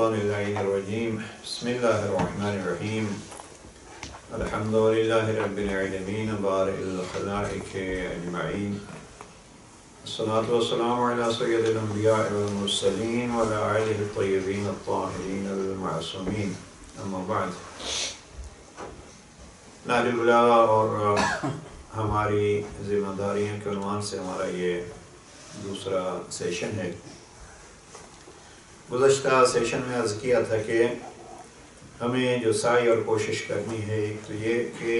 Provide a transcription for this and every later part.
بسم الله الرحمن الرحيم الحمد لله رب العالمين بارئ الخلائق أجمعين الصلاة والسلام على سيد الأنبياء والمرسلين وعلى آله الطيبين الطاهرين المعصومين اما بعد نہج البلاغہ اور ہماری ذمہ داریوں کے عنوان سے ہمارا یہ دوسرا سیشن ہے۔ گزشتہ سیشن میں عرض کیا تھا کہ ہمیں جو سعی اور کوشش کرنی ہے ایک تو یہ کہ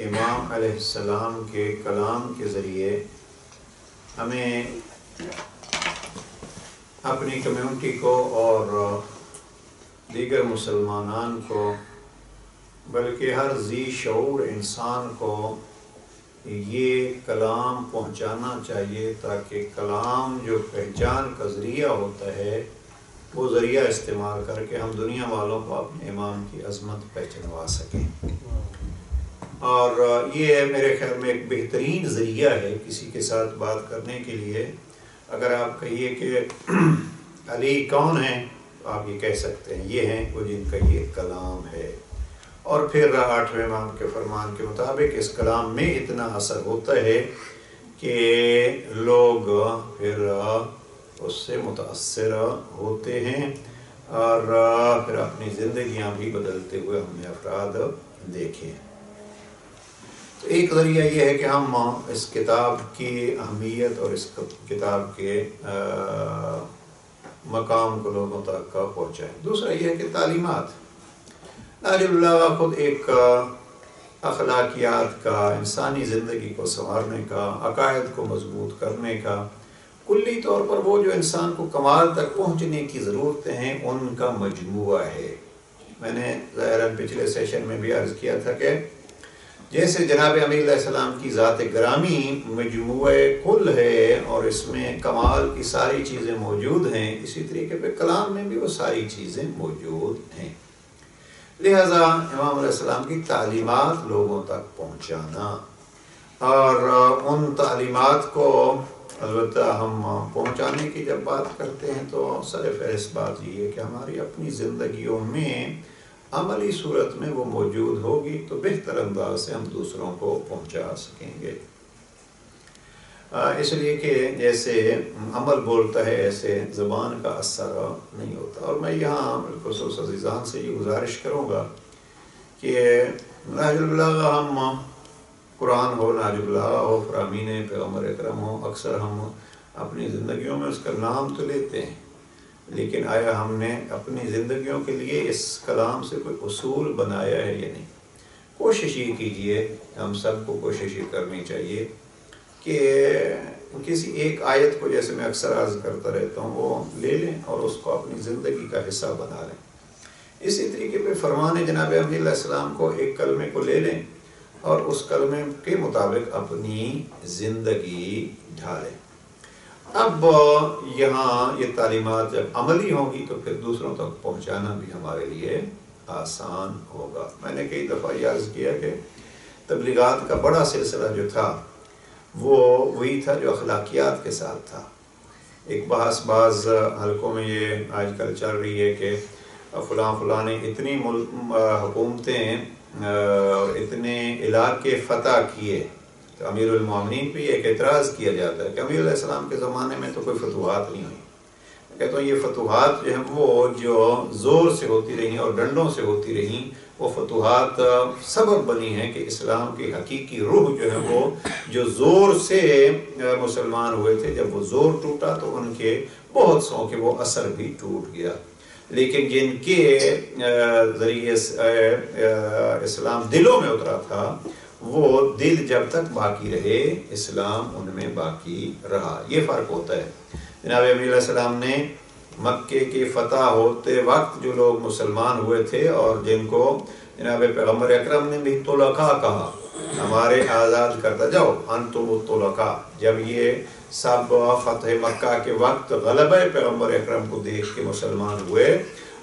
امام علیہ السلام کے کلام کے ذریعے ہمیں اپنی کمیونٹی کو اور دیگر مسلمانان کو بلکہ ہر ذی شعور انسان کو یہ کلام پہنچانا چاہیے تاکہ کلام جو پہچان کا ذریعہ ہوتا ہے وہ ذریعہ استعمال کر کے ہم دنیا والوں کو اپنے امام کی عظمت پہچنوا سکیں۔ اور یہ میرے خیال میں ایک بہترین ذریعہ ہے کسی کے ساتھ بات کرنے کے لیے۔ اگر آپ کہیے کہ علی کون ہیں تو آپ یہ کہہ سکتے ہیں یہ ہیں وہ جن کا یہ کلام ہے، اور پھر 8ویں امام کے فرمان کے مطابق اس کلام میں اتنا اثر ہوتا ہے کہ لوگ پھر اس سے متاثر ہوتے ہیں اور پھر اپنی زندگیاں بھی بدلتے ہوئے ہم نے افراد دیکھے۔ تو ایک ذریعہ یہ ہے کہ ہم اس کتاب کی اہمیت اور اس کتاب کے مقام کو لوگوں تک پہنچائیں۔ دوسرا یہ ہے کہ تعلیمات۔ نہج البلاغہ خود ایک اخلاقیات کا، انسانی زندگی کو سنوارنے کا، عقائد کو مضبوط کرنے کا، کلی طور پر وہ جو انسان کو کمال تک پہنچنے کی ضرورتیں ہیں ان کا مجموعہ ہے۔ میں نے ظاہراً پچھلے سیشن میں بھی عرض کیا تھا کہ جیسے جناب امیر علیہ السلام کی ذات گرامی مجموعہ کل ہے اور اس میں کمال کی ساری چیزیں موجود ہیں، اسی طریقے پہ کلام میں بھی وہ ساری چیزیں موجود ہیں۔ لہذا امام علیہ السلام کی تعلیمات لوگوں تک پہنچانا، اور ان تعلیمات کو البتہ ہم پہنچانے کی جب بات کرتے ہیں تو سر فہرست بات یہ ہے کہ ہماری اپنی زندگیوں میں عملی صورت میں وہ موجود ہوگی تو بہتر انداز سے ہم دوسروں کو پہنچا سکیں گے۔ اس لیے کہ جیسے عمل بولتا ہے ایسے زبان کا اثر نہیں ہوتا۔ اور میں یہاں بالخصوص عزیزان سے یہ گزارش کروں گا کہ نہج البلاغہ ہم قرآن ہو، نہج البلاغہ ہو، فرامین پیغمبر اکرم ہو، اکثر ہم اپنی زندگیوں میں اس کا نام تو لیتے ہیں، لیکن آیا ہم نے اپنی زندگیوں کے لیے اس کلام سے کوئی اصول بنایا ہے یا نہیں؟ کوشش یہ کیجئے، ہم سب کو کوشش یہ کرنی چاہیے کہ کسی ایک آیت کو، جیسے میں اکثر عرض کرتا رہتا ہوں، وہ لے لیں اور اس کو اپنی زندگی کا حصہ بنا لیں۔ اسی طریقے پہ فرمان جناب امیر علیہ السلام کو، ایک کلمے کو لے لیں اور اس کلمے کے مطابق اپنی زندگی ڈھالیں۔ اب یہاں یہ تعلیمات جب عملی ہوں گی تو پھر دوسروں تک پہنچانا بھی ہمارے لیے آسان ہوگا۔ میں نے کئی دفعہ یہ عرض کیا کہ تبلیغات کا بڑا سلسلہ جو تھا وہ وہی تھا جو اخلاقیات کے ساتھ تھا۔ ایک بحث بعض حلقوں میں یہ آج کل چل رہی ہے کہ فلاں نے اتنی حکومتیں اور اتنے علاقے فتح کیے، تو امیر المومنین پہ ایک اعتراض کیا جاتا ہے کہ امیر علیہ السلام کے زمانے میں تو کوئی فتوحات نہیں ہوئی۔ میں کہتا ہوں یہ فتوحات جو ہیں وہ جو زور سے ہوتی رہیں اور ڈنڈوں سے ہوتی رہیں، وہ فتوحات سبب بنی ہیں کہ اسلام کی حقیقی روح جو ہے وہ جو زور سے مسلمان ہوئے تھے، جب وہ زور ٹوٹا تو ان کے بہت سو کے وہ اثر بھی ٹوٹ گیا۔ لیکن جن کے ذریعے اسلام دلوں میں اترا تھا، وہ دل جب تک باقی رہے اسلام ان میں باقی رہا۔ یہ فرق ہوتا ہے۔ جناب امیر علیہ السلام نے مکے کی فتح ہوتے وقت جو لوگ مسلمان ہوئے تھے اور جن کو جناب پیغمبر اکرم نے بھی طلقاء کہا، ہمارے آزاد کرتا جاؤ، انتم الطلقاء، جب یہ سب فتح مکہ کے وقت غلبہ پیغمبر اکرم کو دیکھ کے مسلمان ہوئے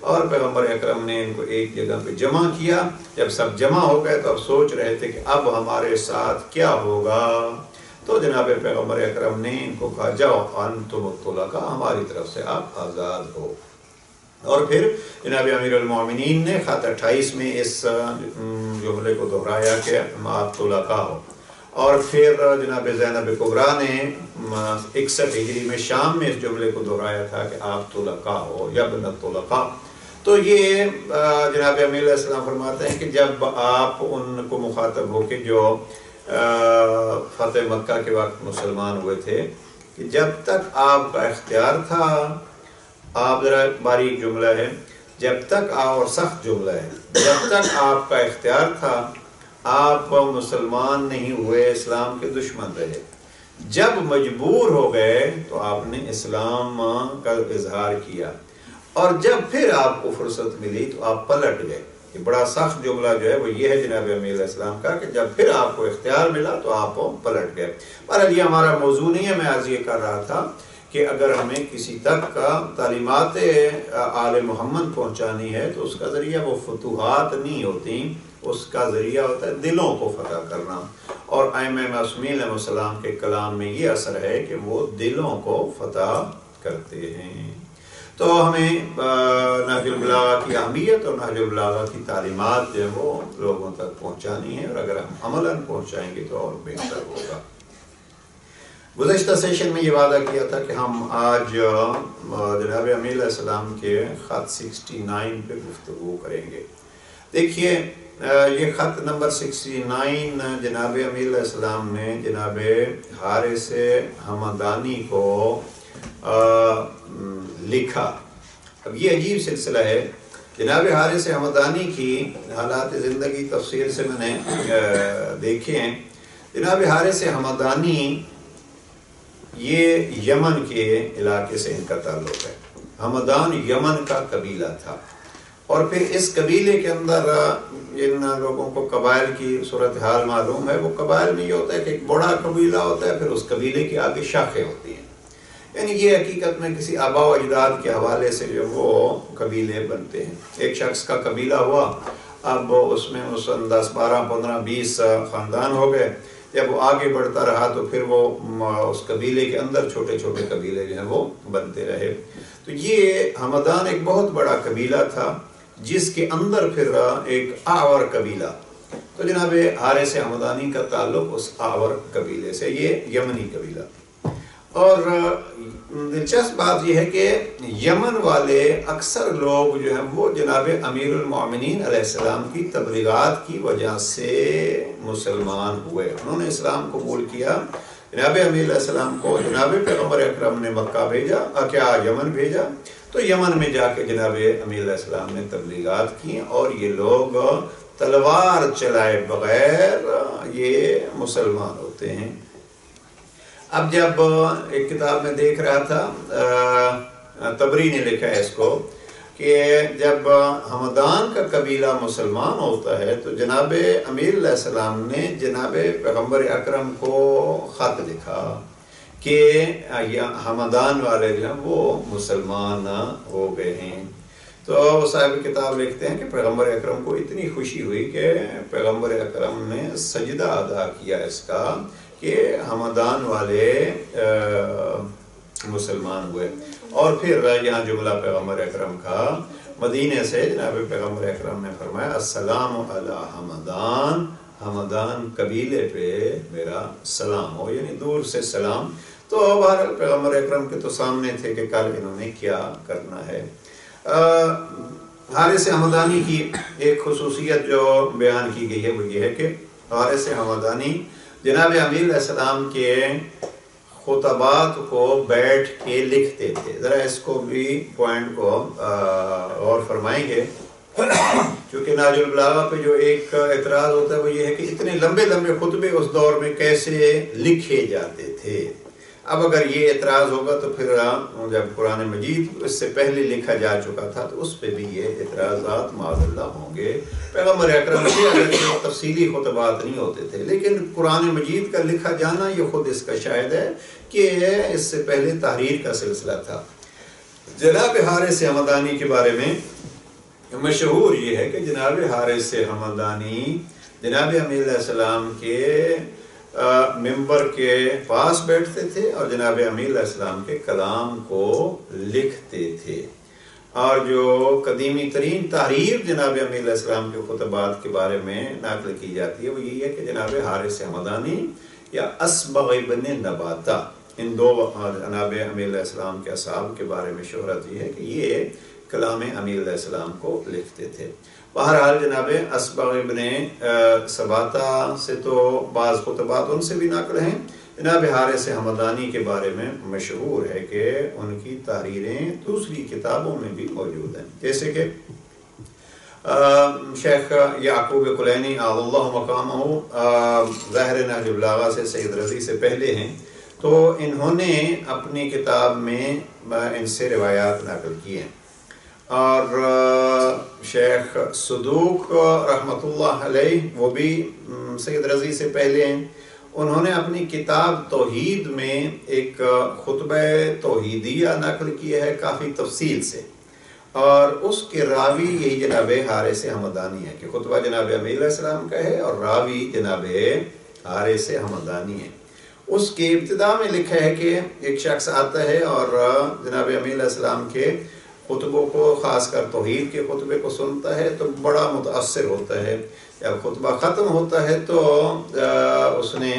اور پیغمبر اکرم نے ان کو ایک جگہ پہ جمع کیا، جب سب جمع ہو گئے تو اب سوچ رہے تھے کہ اب ہمارے ساتھ کیا ہوگا، تو جناب پیغمبر اکرم نے ان کو کہا جاؤ انتم الطلقاء، ہماری طرف سے آپ آزاد ہو۔ اور پھر جناب امیر المومنین نے خط 28 میں اس جملے کو دہرایا کہ آپ طلقاء ہو، اور پھر جناب زینب کبریٰ نے 61 ہجری میں شام میں اس جملے کو دہرایا تھا کہ آپ طلقاء ہو یا ابنۃ طلقاء۔ تو یہ جناب امیر علیہ السلام فرماتے ہیں کہ جب آپ ان کو مخاطب ہو کے جو فتح مکہ کے وقت مسلمان ہوئے تھے، کہ جب تک آپ کا اختیار تھا، آپ ذرا باریک جملہ ہے، جب تک اور سخت جملہ ہے، جب تک آپ کا اختیار تھا آپ مسلمان نہیں ہوئے، اسلام کے دشمن رہے۔ جب مجبور ہو گئے تو آپ نے اسلام کا اظہار کیا، اور جب پھر آپ کو فرصت ملی تو آپ پلٹ گئے۔ یہ بڑا سخت جملہ جو ہے وہ یہ ہے جناب امیر علیہ السلام کا، کہ جب پھر آپ کو اختیار ملا تو آپ پلٹ گئے۔ پر یہ ہمارا موضوع نہیں ہے، میں آج یہ کر رہا تھا کہ اگر ہمیں کسی تک کا تعلیمات آل محمد پہنچانی ہے تو اس کا ذریعہ وہ فتوحات نہیں ہوتی، اس کا ذریعہ ہوتا ہے دلوں کو فتح کرنا، اور ائمہ معصومین علیہ السلام کے کلام میں یہ اثر ہے کہ وہ دلوں کو فتح کرتے ہیں۔ تو ہمیں نہج البلاغہ کی اہمیت اور نہج البلاغہ کی تعلیمات جو ہے وہ لوگوں تک پہنچانی ہے، اور اگر ہم عملاً پہنچائیں گے تو اور بہتر ہوگا۔ گزشتہ سیشن میں یہ وعدہ کیا تھا کہ ہم آج جناب امیر علیہ السلام کے خط 69 پہ گفتگو کریں گے۔ دیکھیے یہ خط نمبر 69 جناب امیر علیہ السلام نے جناب حارث حمدانی کو لکھا۔ اب یہ عجیب سلسلہ ہے، جناب حارث حمدانی کی حالات زندگی تفصیل سے میں نے دیکھے ہیں۔ جناب حارث حمدانی یہ یمن کے علاقے سے ان کا تعلق ہے۔ حمدان یمن کا قبیلہ تھا، اور پھر اس قبیلے کے اندر جن لوگوں کو قبائل کی صورتحال معلوم ہے، وہ قبائل میں یہ ہوتا ہے کہ ایک بڑا قبیلہ ہوتا ہے، پھر اس قبیلے کی آگے شاخیں ہوتی ہیں، یعنی یہ حقیقت میں کسی آباء و اجداد کے حوالے سے جو وہ قبیلے بنتے ہیں۔ ایک شخص کا قبیلہ ہوا، اب اس میں 10 12 15 20 خاندان ہو گئے، جب وہ آگے بڑھتا رہا تو پھر وہ اس قبیلے کے اندر چھوٹے چھوٹے قبیلے جو ہیں وہ بنتے رہے۔ تو یہ حمدان ایک بہت بڑا قبیلہ تھا، جس کے اندر پھر ایک آور قبیلہ، تو جناب حارث حمدانی کا تعلق اس آور قبیلے سے، یہ یمنی قبیلہ۔ اور دلچسپ بات یہ ہے کہ یمن والے اکثر لوگ جو ہیں وہ جناب امیر المومنین علیہ السلام کی تبلیغات کی وجہ سے مسلمان ہوئے، انہوں نے اسلام قبول کیا۔ جناب امیر علیہ السلام کو جناب پیغمبر اکرم نے مکہ بھیجا، کیا یمن بھیجا، تو یمن میں جا کے جناب امیر علیہ السلام نے تبلیغات کی، اور یہ لوگ تلوار چلائے بغیر یہ مسلمان ہوتے ہیں۔ اب جب ایک کتاب میں دیکھ رہا تھا، تبری نے لکھا ہے اس کو، کہ جب حمدان کا قبیلہ مسلمان ہوتا ہے تو جناب امیر علیہ السلام نے جناب پیغمبر اکرم کو خط لکھا کہ حمدان والے جو ہیں وہ مسلمان ہو گئے ہیں۔ تو صاحب کتاب لکھتے ہیں کہ پیغمبر اکرم کو اتنی خوشی ہوئی کہ پیغمبر اکرم نے سجدہ ادا کیا اس کا کہ حمدان والے مسلمان ہوئے۔ اور پھر یہاں جملہ پیغمبر اکرم کا مدینے سے جناب پیغمبر اکرم نے فرمایا السلام علی حمدان، حمدان قبیلے پہ میرا سلام ہو، یعنی دور سے سلام۔ تو بہرحال پیغمبر اکرم کے تو سامنے تھے کہ کل انہوں نے کیا کرنا ہے۔ حارث حمدانی کی ایک خصوصیت جو بیان کی گئی ہے وہ یہ ہے کہ حارث حمدانی جناب امیر علیہ السلام کے خطبات کو بیٹھ کے لکھتے تھے۔ ذرا اس کو بھی پوائنٹ کو غور فرمائیں گے، چونکہ نہج البلاغہ پہ جو ایک اعتراض ہوتا ہے وہ یہ ہے کہ اتنے لمبے لمبے خطبے اس دور میں کیسے لکھے جاتے تھے۔ اب اگر یہ اعتراض ہوگا تو پھر جب قرآن مجید اس سے پہلے لکھا جا چکا تھا تو اس پہ بھی یہ اعتراضات معاذ اللہ ہوں گے۔ پیغمبر اکرم کے اگر تفصیلی خطبات نہیں ہوتے تھے، لیکن قرآن مجید کا لکھا جانا یہ خود اس کا شاہد ہے کہ اس سے پہلے تحریر کا سلسلہ تھا۔ جناب حارث حمدانی کے بارے میں مشہور یہ ہے کہ جناب حارث حمدانی جناب امیر علیہ السلام کے ممبر کے پاس بیٹھتے تھے اور جناب امیر علیہ السلام کے کلام کو لکھتے تھے۔ اور جو قدیمی ترین تحریر جناب امیر علیہ السلام کے خطبات کے بارے میں نقل کی جاتی ہے وہ یہی ہے کہ جناب حارث حمدانی یا اصبغ ابن نباتہ، ان دو جناب امیر علیہ السلام کے اصحاب کے بارے میں شہرت یہ ہے کہ یہ کلام امیر علیہ السلام کو لکھتے تھے۔ بہرحال جناب اصبغ ابن سباتہ سے تو بعض خطبات ان سے بھی نقل ہیں، جناب حارث حمدانی کے بارے میں مشہور ہے کہ ان کی تحریریں دوسری کتابوں میں بھی موجود ہیں، جیسے کہ شیخ یعقوب کلینی اعلی اللہ مقامہ ظاہر نہج البلاغہ سے سید رضی سے پہلے ہیں، تو انہوں نے اپنی کتاب میں ان سے روایات نقل کی ہیں۔ اور شیخ صدوق رحمۃ اللہ علیہ وہ بھی سید رضی سے پہلے ہیں، انہوں نے اپنی کتاب توحید میں ایک خطبہ توحیدیہ نقل کیا ہے کافی تفصیل سے، اور اس کے راوی یہی جناب حارث حمدانی ہے، کہ خطبہ جناب امیر علیہ السلام کا ہے اور راوی جناب حارث حمدانی ہے۔ اس کی ابتدا میں لکھا ہے کہ ایک شخص آتا ہے اور جناب امیر علیہ السلام کے خطبوں کو، خاص کر توحید کے خطبے کو سنتا ہے تو بڑا متاثر ہوتا ہے۔ جب خطبہ ختم ہوتا ہے تو اس نے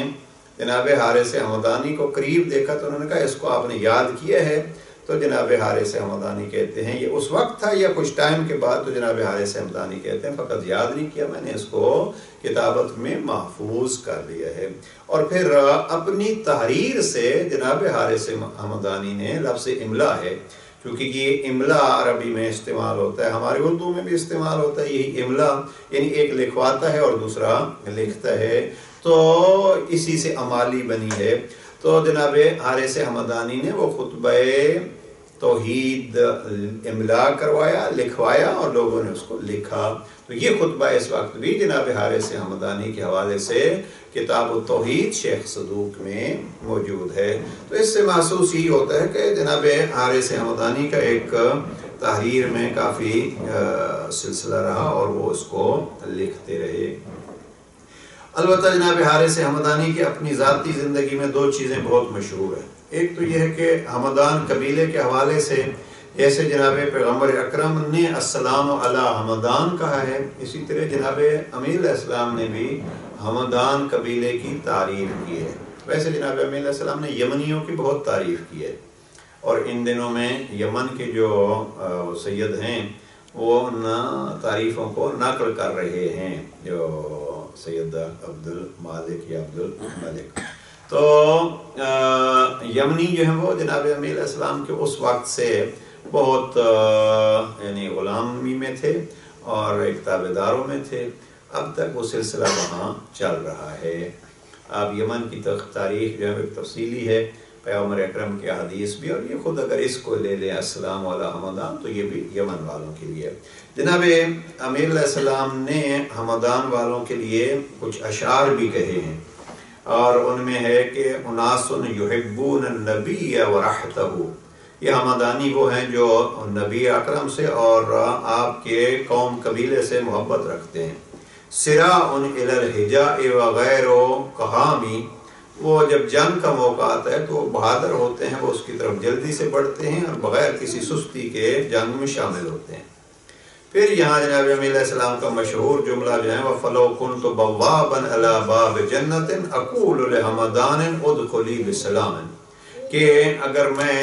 جناب حارث حمدانی کو قریب دیکھا تو انہوں نے کہا اس کو آپ نے یاد کیا ہے؟ تو جناب حارث حمدانی کہتے ہیں یہ اس وقت تھا یا کچھ ٹائم کے بعد؟ تو جناب حارث حمدانی کہتے ہیں فقط یاد نہیں کیا، میں نے اس کو کتابت میں محفوظ کر لیا ہے۔ اور پھر اپنی تحریر سے جناب حارث حمدانی نے لفظ املا ہے، کیونکہ یہ املا عربی میں استعمال ہوتا ہے، ہمارے اردو میں بھی استعمال ہوتا ہے یہی املا، یعنی ایک لکھواتا ہے اور دوسرا لکھتا ہے، تو اسی سے امالی بنی ہے۔ تو جناب حارث حمدانی نے وہ خطبہ توحید املا کروایا، لکھوایا اور لوگوں نے اس کو لکھا۔ تو یہ خطبہ اس وقت بھی جناب حارث حمدانی کے حوالے سے کتاب التوحید شیخ صدوق میں موجود ہے۔ تو اس سے محسوس ہی ہوتا ہے کہ جناب حارث حمدانی کا ایک تحریر میں کافی سلسلہ رہا اور وہ اس کو لکھتے رہے۔ البتہ جناب حارث حمدانی کی اپنی ذاتی زندگی میں دو چیزیں بہت مشہور ہیں۔ ایک تو یہ ہے کہ حمدان قبیلے کے حوالے سے جیسے جناب پیغمبر اکرم نے السلام علی حمدان کہا ہے، اسی طرح جناب امیر علیہ السلام نے بھی حمدان قبیلے کی تعریف کی ہے۔ ویسے جناب امیر علیہ السلام نے یمنیوں کی بہت تعریف کی ہے، اور ان دنوں میں یمن کے جو سید ہیں وہ ان تعریفوں کو نقل کر رہے ہیں، جو سید عبد المالک یا عبد الملک۔ تو یمنی جو ہیں وہ جناب امیر علیہ السلام کے اس وقت سے بہت یعنی غلامی میں تھے اور ایک تابعداروں میں تھے، اب تک وہ سلسلہ وہاں چل رہا ہے۔ اب یمن کی تاریخ جو ہے ایک تفصیلی ہے، پیغمبر اکرم کے حدیث بھی، اور یہ خود اگر اس کو لے لیں السلام علی حمدان تو یہ بھی یمن والوں کے لیے۔ جناب امیر علیہ السلام نے حمدان والوں کے لیے کچھ اشعار بھی کہے ہیں، اور ان میں ہے کہ اناس یحبون النبی ورحتہ، یہ حمدانی وہ ہیں جو نبی اکرم سے اور آپ کے قوم قبیلے سے محبت رکھتے ہیں۔ سراء الی الحجاء وغیر کہامی، وہ جب جنگ کا موقع آتا ہے تو وہ بہادر ہوتے ہیں، وہ اس کی طرف جلدی سے بڑھتے ہیں اور بغیر کسی سستی کے جنگ میں شامل ہوتے ہیں۔ پھر یہاں جناب امیر علیہ السلام کا مشہور جملہ جو ہے وَفَلَوْ كُنْتُ بَوَّابًا عَلَى بَابِ جَنَّةٍ أَقُولُ لِحَمَدَانٍ اُدْخُلِي بِسَلَامٍ، کہ اگر میں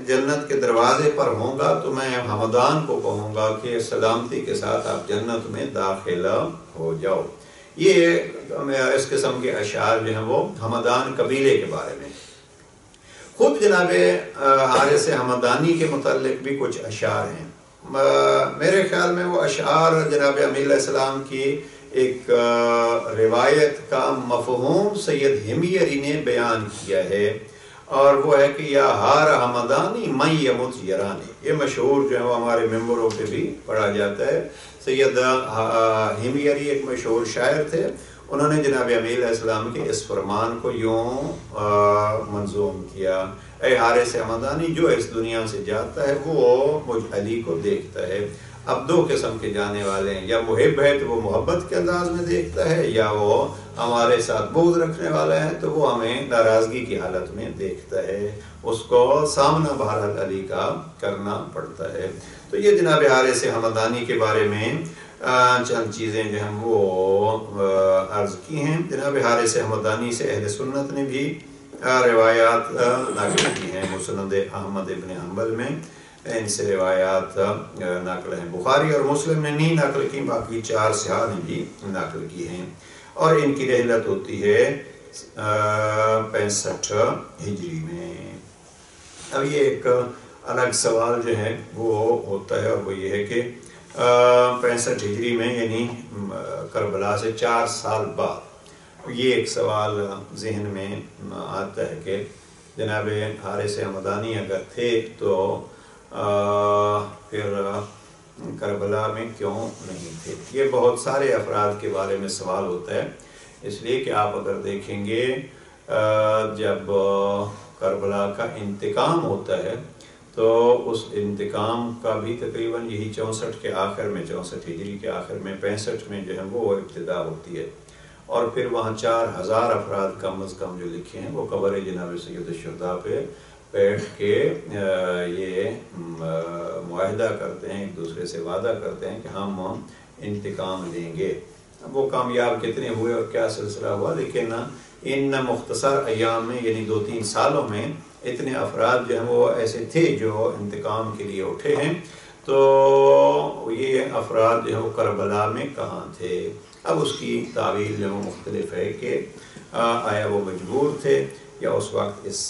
جنت کے دروازے پر ہوں گا تو میں حمدان کو کہوں گا کہ سلامتی کے ساتھ آپ جنت میں داخل ہو جاؤ۔ یہ اس قسم کے اشعار جو ہیں وہ حمدان قبیلے کے بارے میں۔ خود جناب حارث حمدانی کے متعلق بھی کچھ اشعار ہیں، میرے خیال میں وہ اشعار جناب امیر علیہ السلام کی ایک روایت کا مفہوم سید حمیری نے بیان کیا ہے، اور وہ ہے کہ یا ہار حمدانی من یمت یرانی، یہ مشہور جو ہے وہ ہمارے ممبروں پہ بھی پڑھا جاتا ہے۔ سید حمیری ایک مشہور شاعر تھے، انہوں نے جناب امیر علیہ السلام کے اس فرمان کو یوں منظوم کیا، اے حارث حمدانی جو اس دنیا سے جاتا ہے وہ مجھ علی کو دیکھتا ہے، اب دو قسم کے جانے والے ہیں، یا محب ہے تو وہ محبت کے انداز میں دیکھتا ہے، یا وہ ہمارے ساتھ بغض رکھنے والا ہے تو وہ ہمیں ناراضگی کی حالت میں دیکھتا ہے، اس کو سامنا بہرحال علی کا کرنا پڑتا ہے۔ تو یہ جناب حارث حمدانی کے بارے میں چند چیزیں جو ہیں وہ عرض کی ہیں۔ جناب حارث حمدانی سے اہل سنت نے بھی روایات نقل کی ہیں، مسند احمد ابن حنبل میں ان سے روایات نقل ہیں، بخاری اور مسلم نے نہیں نقل کی، باقی 4 سیاح نے بھی نقل کی ہیں، اور ان کی رحلت ہوتی ہے 65 ہجری میں۔ اب یہ ایک الگ سوال جو ہے وہ ہوتا ہے، اور وہ یہ ہے کہ 65 ہجری میں یعنی کربلا سے 4 سال بعد یہ ایک سوال ذہن میں آتا ہے کہ جناب حارث حمدانی اگر تھے تو پھر کربلا میں کیوں نہیں تھے؟ یہ بہت سارے افراد کے بارے میں سوال ہوتا ہے، اس لیے کہ آپ اگر دیکھیں گے جب کربلا کا انتقام ہوتا ہے تو اس انتقام کا بھی تقریباً یہی 64 کے آخر میں، 64 ہجری کے آخر میں 65 میں جو ہے وہ ابتدا ہوتی ہے، اور پھر وہاں 4000 افراد کم از کم جو لکھے ہیں وہ قبر جناب سید الشہداء پہ بیٹھ کے یہ معاہدہ کرتے ہیں، ایک دوسرے سے وعدہ کرتے ہیں کہ ہم انتقام لیں گے۔ اب وہ کامیاب کتنے ہوئے اور کیا سلسلہ ہوا، لیکن ان مختصر ایام میں یعنی 2-3 سالوں میں اتنے افراد جو ہیں وہ ایسے تھے جو انتقام کے لیے اٹھے ہیں، تو یہ افراد جو ہیں وہ کربلا میں کہاں تھے؟ اب اس کی تعویل جو ہے مختلف ہے کہ آیا وہ مجبور تھے یا اس وقت اس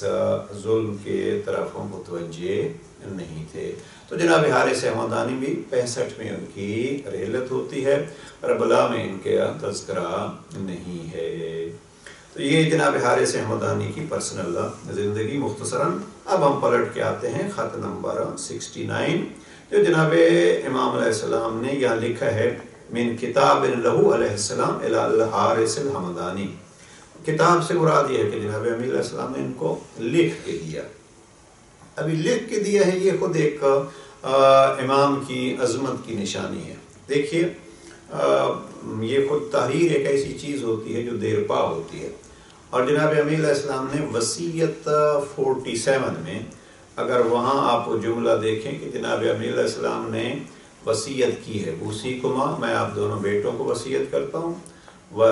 ظلم کے طرف متوجہ نہیں تھے۔ تو جناب حارث حمدانی بھی 65 میں ان کی رحلت ہوتی ہے، کربلا میں ان کے تذکرہ نہیں ہے۔ تو یہ جناب حارث حمدانی کی پرسنل زندگی مختصراً۔ اب ہم پلٹ کے آتے ہیں خط نمبر 69 جو جناب امام علیہ السلام نے یہاں لکھا ہے، من کتاب لہو علیہ السلام الی الحارث الحمدانی۔ کتاب سے مراد یہ ہے کہ جناب امیر علیہ السلام نے ان کو لکھ کے دیا۔ ابھی لکھ کے دیا ہے، یہ خود ایک امام کی عظمت کی نشانی ہے۔ دیکھیے یہ خود تحریر ایک ایسی چیز ہوتی ہے جو دیر پا ہوتی ہے، اور جناب امیر علیہ السلام نے وصیت 47 میں اگر وہاں آپ جملہ دیکھیں کہ جناب امیر علیہ السلام نے وصیت کی ہے، اوصیکما، میں آپ دونوں بیٹوں کو وصیت کرتا ہوں، و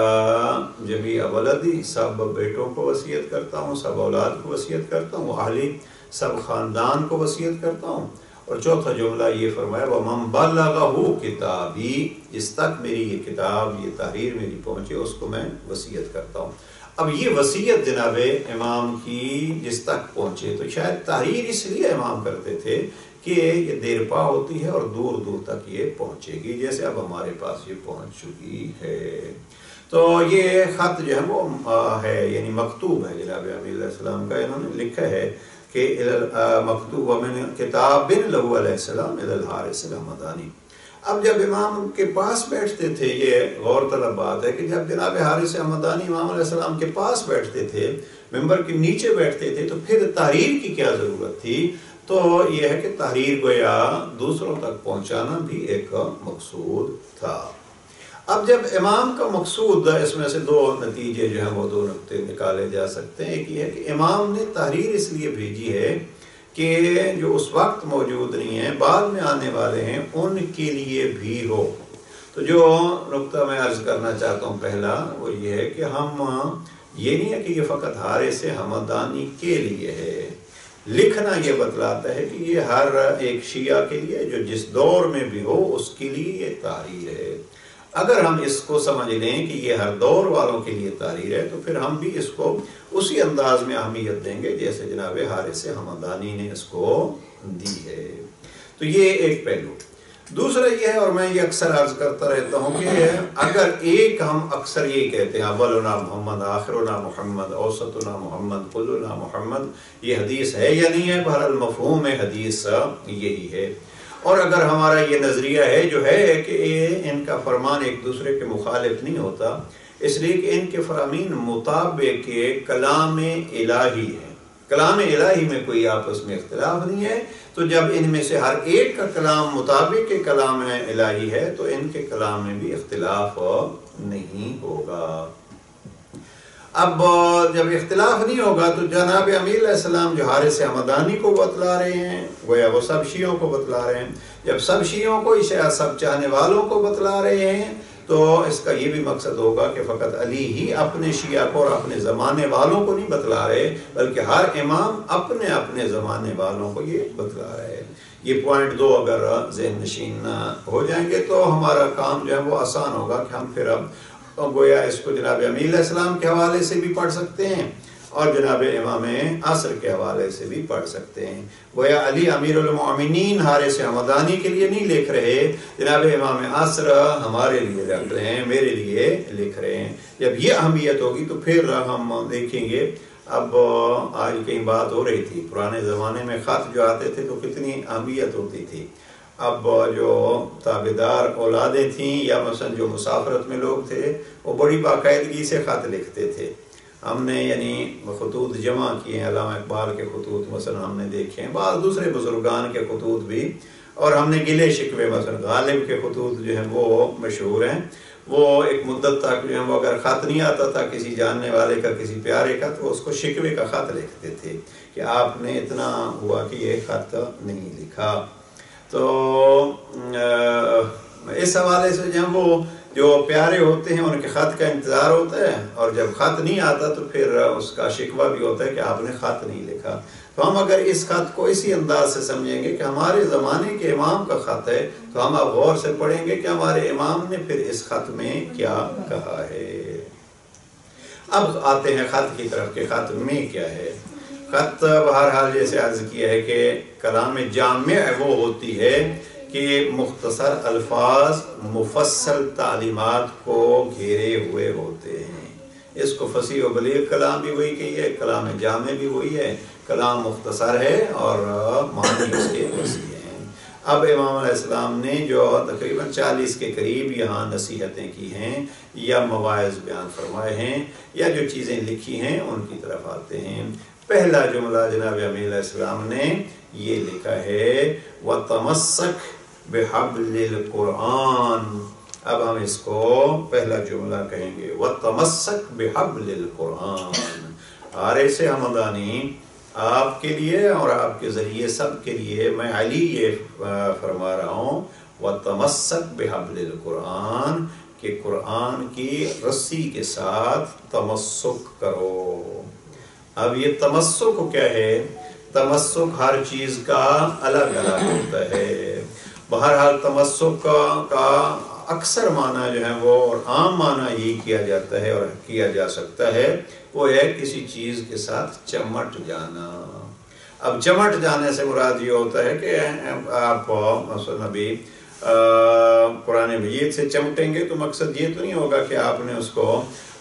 جمیع ولدی، سب بیٹوں کو وصیت کرتا ہوں، سب اولاد کو وصیت کرتا ہوں، اہلی، سب خاندان کو وصیت کرتا ہوں، اور چوتھا جملہ یہ فرمایا وَمَنْ بَلَّغَهُ کتابی، جس تک میری یہ کتاب، یہ تحریر میری پہنچے اس کو میں وصیت کرتا ہوں۔ اب یہ وصیت جناب امام کی جس تک پہنچے، تو شاید تحریر اس لیے امام کرتے تھے کہ یہ دیر پا ہوتی ہے اور دور دور تک یہ پہنچے گی، جیسے اب ہمارے پاس یہ پہنچ چکی ہے۔ تو یہ خط جو ہے وہ ہے یعنی مکتوب ہے جناب امیر علیہ السلام کا، انہوں نے لکھا ہے کہ مکتوب من کتاب لہو علیہ السلام الی الحارث الحمدانی۔ اب جب امام کے پاس بیٹھتے تھے، یہ غور طلب بات ہے کہ جب جناب حارث حمدانی امام علیہ السلام کے پاس بیٹھتے تھے، ممبر کے نیچے بیٹھتے تھے، تو پھر تحریر کی کیا ضرورت تھی؟ تو یہ ہے کہ تحریر گویا دوسروں تک پہنچانا بھی ایک مقصود تھا۔ اب جب امام کا مقصود، اس میں سے 2 نتیجے جو ہیں وہ 2 نقطے نکالے جا سکتے ہیں۔ ایک یہ ہے کہ امام نے تحریر اس لیے بھیجی ہے کہ جو اس وقت موجود نہیں ہیں، بعد میں آنے والے ہیں، ان کے لیے بھی ہو۔ تو جو نقطہ میں عرض کرنا چاہتا ہوں پہلا وہ یہ ہے کہ ہم یہ نہیں ہے کہ یہ فقط حارث حمدانی کے لیے ہے، لکھنا یہ بتلاتا ہے کہ یہ ہر ایک شیعہ کے لیے جو جس دور میں بھی ہو اس کے لیے یہ تحریر ہے۔ اگر ہم اس کو سمجھ لیں کہ یہ ہر دور والوں کے لیے تحریر ہے، تو پھر ہم بھی اس کو اسی انداز میں اہمیت دیں گے جیسے جناب حارث حمدانی نے اس کو دی ہے۔ تو یہ ایک پہلو۔ دوسرا یہ ہے، اور میں یہ اکثر عرض کرتا رہتا ہوں کہ اگر ایک ہم اکثر یہ کہتے ہیں اولنا محمد، آخرنا محمد، اوسطنا محمد، کلنا محمد، یہ حدیث ہے یا نہیں ہے؟ بہرحال مفہوم حدیث یہی ہے۔ اور اگر ہمارا یہ نظریہ ہے جو ہے کہ ان کا فرمان ایک دوسرے کے مخالف نہیں ہوتا، اس لیے کہ ان کے فرامین مطابق کلام الہی ہے، کلام الہی میں کوئی آپس میں اختلاف نہیں ہے، تو جب ان میں سے ہر ایک کا کلام مطابق کلام الہی ہے تو ان کے کلام میں بھی اختلاف نہیں ہوگا۔ اب جب اختلاف نہیں ہوگا تو جناب امیر علیہ السلام جو حارث حمدانی کو بتلا رہے ہیں گویا وہ سب شیعوں کو بتلا رہے ہیں۔ جب سب شیعوں کو سب چاہنے والوں کو بتلا رہے ہیں تو اس کا یہ بھی مقصد ہوگا کہ فقط علی ہی اپنے شیعہ کو اور اپنے زمانے والوں کو نہیں بتلا رہے، بلکہ ہر امام اپنے اپنے زمانے والوں کو یہ بتلا رہے ہیں۔ یہ پوائنٹ 2 اگر ذہن نشین ہو جائیں گے تو ہمارا کام جو ہے وہ آسان ہوگا کہ ہم پھر اب گویا اس کو جناب امیر علیہ السلام کے حوالے سے بھی پڑھ سکتے ہیں اور جناب امام عصر کے حوالے سے بھی پڑھ سکتے ہیں۔ گویا علی امیر المؤمنین حارث حمدانی کے لیے نہیں لکھ رہے، جناب امام عصر ہمارے لیے لکھ رہے ہیں، میرے لیے لکھ رہے ہیں۔ جب یہ اہمیت ہوگی تو پھر ہم دیکھیں گے۔ اب آج کہیں بات ہو رہی تھی پرانے زمانے میں خط جو آتے تھے تو کتنی اہمیت ہوتی تھی۔ اب جو تابعدار اولادیں تھیں یا مثلا جو مسافرت میں لوگ تھے وہ بڑی باقاعدگی سے خط لکھتے تھے۔ ہم نے یعنی خطوط جمع کیے ہیں، علامہ اقبال کے خطوط مثلا ہم نے دیکھے ہیں، بعض دوسرے بزرگان کے خطوط بھی، اور ہم نے گلے شکوے مثلا غالب کے خطوط جو ہیں وہ مشہور ہیں۔ وہ ایک مدت تک جو ہے وہ اگر خط نہیں آتا تھا کسی جاننے والے کا کسی پیارے کا تو اس کو شکوے کا خط لکھتے تھے کہ آپ نے اتنا ہوا کہ یہ خط نہیں لکھا۔ تو اس حوالے سے جو پیارے ہوتے ہیں ان کے خط کا انتظار ہوتا ہے، اور جب خط نہیں آتا تو پھر اس کا شکوہ بھی ہوتا ہے کہ آپ نے خط نہیں لکھا۔ تو ہم اگر اس خط کو اسی انداز سے سمجھیں گے کہ ہمارے زمانے کے امام کا خط ہے تو ہم اب غور سے پڑھیں گے کہ ہمارے امام نے پھر اس خط میں کیا کہا ہے۔ اب آتے ہیں خط کی طرف کہ خط میں کیا ہے۔ خط بہرحال جیسے عرض کیا ہے کہ کلام جامع وہ ہوتی ہے کہ مختصر الفاظ مفصل تعلیمات کو گھیرے ہوئے ہوتے ہیں۔ اس کو فصیح و بلیغ کلام بھی وہی کہی ہے، کلام جامع بھی وہی ہے، کلام مختصر ہے اور معنی اس کے وسیع ہیں۔ اب امام علیہ السلام نے جو تقریباً 40 کے قریب یہاں نصیحتیں کی ہیں یا مواعظ بیان فرمائے ہیں یا جو چیزیں لکھی ہیں ان کی طرف آتے ہیں۔ پہلا جملہ جناب امیر علیہ السلام نے یہ لکھا ہے وَتَمَسَّكْ بِحَبْلِ الْقُرْآنِ۔ اب ہم اس کو پہلا جملہ کہیں گے وَتَمَسَّكْ بِحَبْلِ الْقُرْآنِ۔ حارث حمدانی آپ کے لیے اور آپ کے ذریعے سب کے لیے میں علی یہ فرما رہا ہوں وَتَمَسَّكْ بِحَبْلِ الْقُرْآنِ کہ قرآن کی رسی کے ساتھ تمسک کرو۔ اب یہ تمسک کیا ہے؟ تمسک ہر چیز کا الگ الگ ہوتا ہے۔ بہرحال تمسک کا اکثر معنی جو ہے وہ اور عام معنی یہی کیا جاتا ہے اور کیا جا سکتا ہے، وہ ہے کسی چیز کے ساتھ چمٹ جانا۔ اب چمٹ جانے سے مراد یہ ہوتا ہے کہ آپ مثلا ابھی قرآن مجید سے چمٹیں گے تو مقصد یہ تو نہیں ہوگا کہ آپ نے اس کو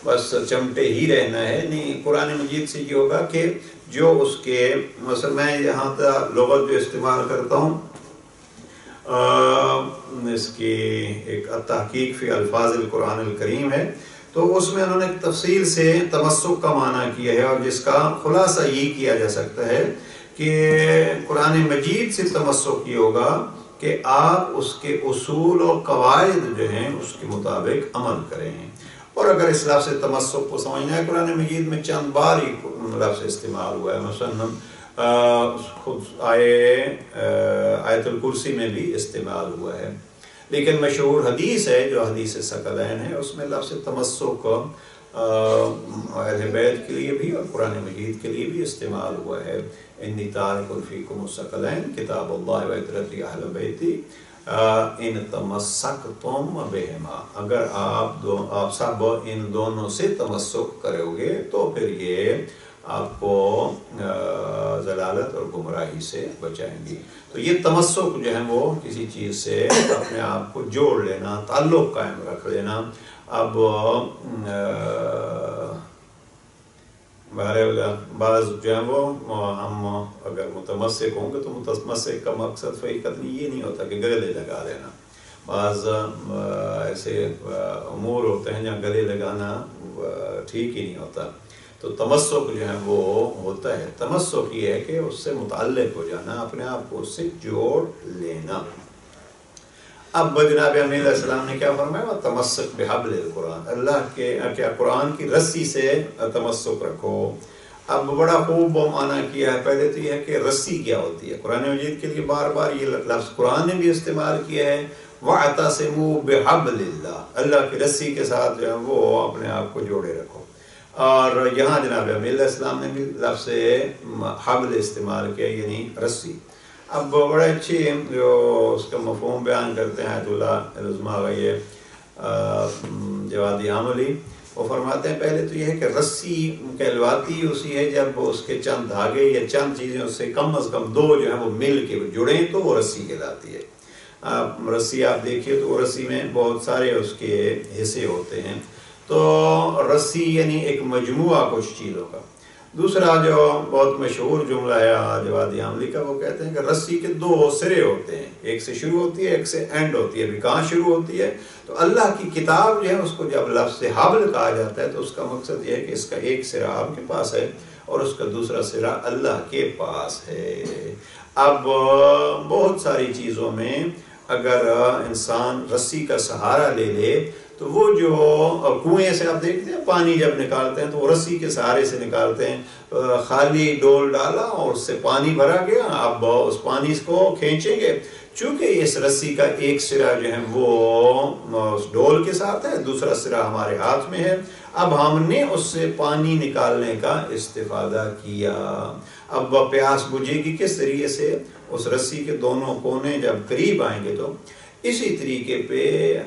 بس چمٹے ہی رہنا ہے، نہیں، قرآن مجید سے یہ ہوگا کہ جو اس کے مثلا میں یہاں لغت جو استعمال کرتا ہوں اس کی ایک تحقیق فی الفاظ القرآن الکریم ہے، تو اس میں انہوں نے تفصیل سے تمسک کا معنی کیا ہے اور جس کا خلاصہ یہ کیا جا سکتا ہے کہ قرآن مجید سے تمسک یہ ہوگا کہ آپ اس کے اصول و قواعد جو ہیں اس کے مطابق عمل کریں۔ اور اگر اس لفظ تمسک کو سمجھنا ہے قرآن مجید میں چند بار ہی لفظ استعمال ہوا ہے، مثلا خود آیت الکرسی میں بھی استعمال ہوا ہے، لیکن مشہور حدیث ہے جو حدیث ثقلین ہے اس میں لفظ تمسک اہل بیت کے لیے بھی اور قرآن مجید کے لیے بھی استعمال ہوا ہے۔ انی تارک فیکم الثقلین کتاب اللہ و عترتی اہل بیتی ان تمسکتم بہما، اگر آپ سب ان دونوں سے تمسک کرو گے تو پھر یہ آپ کو ضلالت اور گمراہی سے بچائیں گی۔ تو یہ تمسک جو ہے وہ کسی چیز سے اپنے آپ کو جوڑ لینا، تعلق قائم رکھ لینا۔ اب بعض جو ہے وہ ہم اگر متمسک ہوں گے تو متمسک کا مقصد فقط یہ نہیں ہوتا کہ گلے لگا لینا، بعض ایسے امور ہوتے ہیں جہاں گلے لگانا ٹھیک ہی نہیں ہوتا، تو تمسک جو ہے وہ ہوتا ہے، تمسک یہ ہے کہ اس سے متعلق ہو جانا، اپنے آپ کو اس سے جوڑ لینا۔ اب جناب امین علیہ السلام نے کیا فرمایا؟ وَتَمَسَّكْ بِحَبْلِ الْقُرْآنِ، اللہ کے کیا قرآن کی رسی سے تمسک رکھو۔ اب بڑا خوب معنی کیا ہے۔ پہلے تو یہ ہے کہ رسی کیا ہوتی ہے، قرآن مجید کے لیے بار بار یہ لفظ قرآن نے بھی استعمال کیا ہے، وَاعْتَصِمُوا بِحَبْلِ اللَّهِ، اللہ کی رسی کے ساتھ جو ہے وہ اپنے آپ کو جوڑے رکھو۔ اور یہاں جناب امین علیہ السلام نے بھی لفظ حبل استعمال کیا، یعنی رسی۔ اب بڑے اچھی جو اس کا مفہوم بیان کرتے ہیں آیت اللہ العظمیٰ جوادی عاملی، وہ فرماتے ہیں پہلے تو یہ ہے کہ رسی کہلواتی اسی ہے جب اس کے چند دھاگے یا چند چیزیں اس سے کم از کم دو جو ہیں وہ مل کے جڑیں تو وہ رسی کہلاتی ہے۔ رسی آپ دیکھیے تو وہ رسی میں بہت سارے اس کے حصے ہوتے ہیں، تو رسی یعنی ایک مجموعہ کچھ چیزوں کا۔ دوسرا جو بہت مشہور جملہ ہے جوادی عاملی کا، وہ کہتے ہیں کہ رسی کے دو سرے ہوتے ہیں، ایک سے شروع ہوتی ہے ایک سے اینڈ ہوتی ہے۔ ابھی کہاں شروع ہوتی ہے؟ تو اللہ کی کتاب جو ہے اس کو جب لفظ حبل کہا جاتا ہے تو اس کا مقصد یہ ہے کہ اس کا ایک سرا آپ کے پاس ہے اور اس کا دوسرا سرا اللہ کے پاس ہے۔ اب بہت ساری چیزوں میں اگر انسان رسی کا سہارا لے لے تو وہ جو کنویں سے آپ دیکھتے ہیں پانی جب نکالتے ہیں تو وہ رسی کے سہارے سے نکالتے ہیں، خالی ڈول ڈالا اور اس سے پانی بھرا گیا، اب اس پانی کو کھینچیں گے، چونکہ اس رسی کا ایک سرا جو ہے وہ اس ڈول کے ساتھ ہے، دوسرا سرا ہمارے ہاتھ میں ہے، اب ہم نے اس سے پانی نکالنے کا استفادہ کیا۔ اب پیاس بجھے گی کس طریقے سے؟ اس رسی کے دونوں کونے جب قریب آئیں گے تو اسی طریقے پہ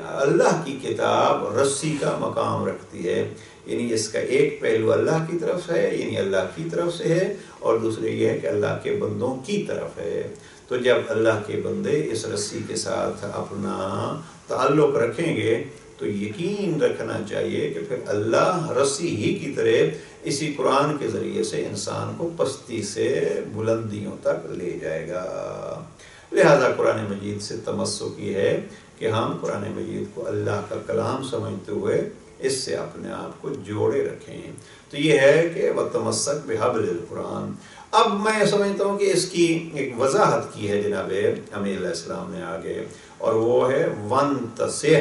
اللہ کی کتاب رسی کا مقام رکھتی ہے، یعنی اس کا ایک پہلو اللہ کی طرف ہے، یعنی اللہ کی طرف سے ہے، اور دوسرے یہ ہے کہ اللہ کے بندوں کی طرف ہے۔ تو جب اللہ کے بندے اس رسی کے ساتھ اپنا تعلق رکھیں گے تو یقین رکھنا چاہیے کہ پھر اللہ رسی ہی کی طرح اسی قرآن کے ذریعے سے انسان کو پستی سے بلندیوں تک لے جائے گا۔ لہذا قرآن مجید سے تمسک یہ ہے کہ ہم قرآن مجید کو اللہ کا کلام سمجھتے ہوئے اس سے اپنے آپ کو جوڑے رکھیں۔ تو یہ ہے کہ وَتَمَسَّكْ بِحَبْلِ الْقُرْآنِ۔ اب میں سمجھتا ہوں کہ اس کی ایک وضاحت کی ہے جناب امین علیہ السلام نے آگے، اور وہ ہے وَانْتَصِحْ،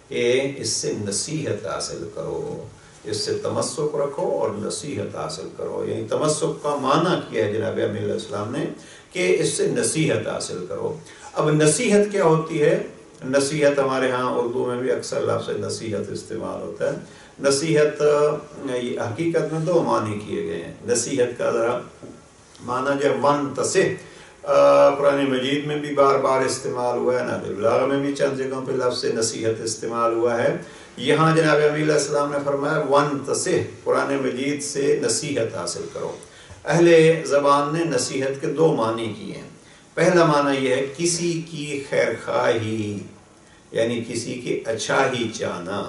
کہ اس سے نصیحت حاصل کرو، اس سے تمسک رکھو اور نصیحت حاصل کرو۔ یعنی تمسک کا معنی کیا ہے جناب امین علیہ السلام نے کہ اس سے نصیحت حاصل کرو۔ اب نصیحت کیا ہوتی ہے؟ نصیحت ہمارے ہاں اردو میں بھی اکثر لفظ نصیحت استعمال ہوتا ہے۔ نصیحت حقیقت میں دو معنی کیے گئے ہیں۔ نصیحت کا ذرا معنی جو وَانْتَصِحْ قرآن مجید میں بھی بار بار استعمال ہوا ہے، نحو البلاغہ میں بھی چند جگہوں پہ لفظ نصیحت استعمال ہوا ہے۔ یہاں جناب امین علیہ السلام نے فرمایا وَانْتَصِحْ، قرآن مجید سے نصیحت حاصل کرو۔ اہل زبان نے نصیحت کے دو معنی کیے ہیں۔ پہلا معنی یہ ہے کسی کی خیر خواہی، یعنی کسی کی اچھائی چاہنا۔